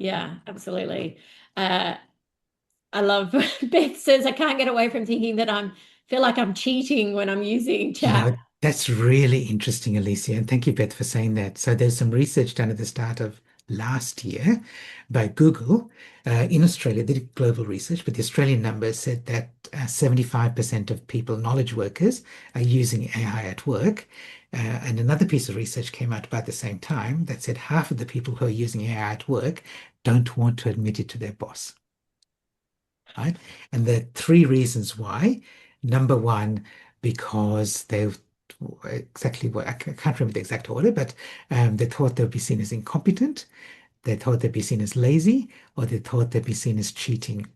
Yeah, absolutely. Uh, I love Beth says I can't get away from thinking that I'm feel like I'm cheating when I'm using You chat. know, that's really interesting, Alicia. And thank you, Beth, for saying that. So there's some research done at the start of last year by Google in Australia. They did global research, but the Australian numbers said that 75% of people, knowledge workers, are using AI at work. And another piece of research came out about the same time that said half of the people who are using AI at work don't want to admit it to their boss, right? And there are three reasons why. Number one, because they've exactly what I can't remember the exact order, but they thought they would be seen as incompetent, they thought they'd be seen as lazy, or they thought they'd be seen as cheating.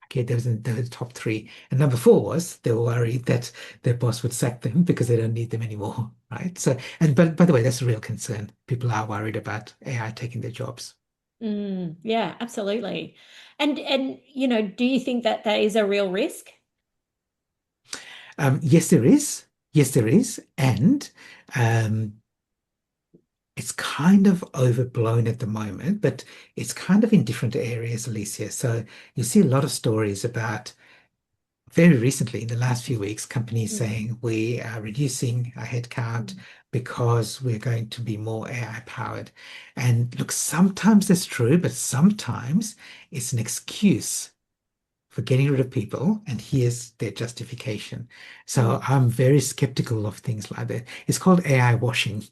Okay, those were the top three. And number four was they were worried that their boss would sack them because they don't need them anymore, right? So, and but by the way, that's a real concern. People are worried about AI taking their jobs. Yeah, absolutely. And do you think that that is a real risk? Yes, there is. Yes, there is. And um, it's kind of overblown at the moment, but it's kind of in different areas, Alicia. So you see a lot of stories about very recently, in the last few weeks, companies Mm, saying we are reducing our headcount mm, because we're going to be more AI powered. And look, sometimes that's true, but sometimes it's an excuse for getting rid of people, and here's their justification. So mm. I'm very skeptical of things like that. It's called AI washing.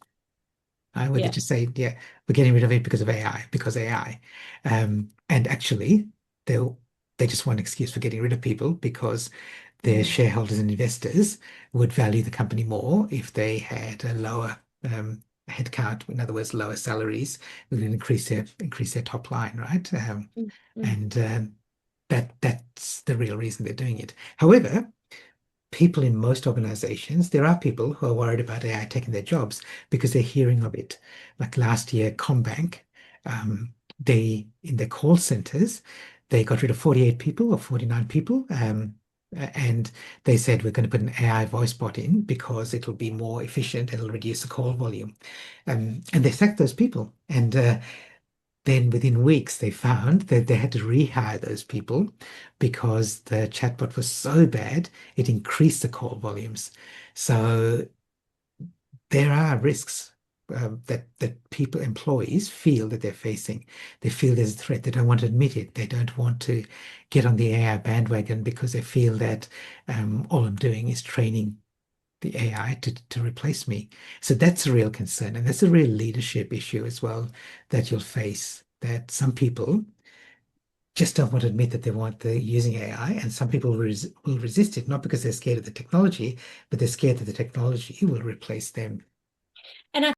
Where they Yeah. just say, yeah, we're getting rid of it because of AI, because AI. And actually, they'll they just want an excuse for getting rid of people because their Mm, shareholders and investors would value the company more if they had a lower headcount, in other words, lower salaries, would increase their top line, right? mm, mm. And that's the real reason they're doing it. However, people in most organizations, there are people who are worried about AI taking their jobs because they're hearing of it. Like last year, Combank, they in their call centers, they got rid of 48 people or 49 people. And they said we're going to put an AI voice bot in because it'll be more efficient, it'll reduce the call volume. And they sacked those people. And then within weeks, they found that they had to rehire those people because the chatbot was so bad, it increased the call volumes. So there are risks that people, employees feel that they're facing. They feel there's a threat. They don't want to admit it. They don't want to get on the AI bandwagon because they feel that all I'm doing is training the AI to replace me. So that's a real concern. And that's a real leadership issue as well that you'll face, that some people just don't want to admit that they're using AI, and some people will resist it, not because they're scared of the technology, but they're scared that the technology will replace them. And I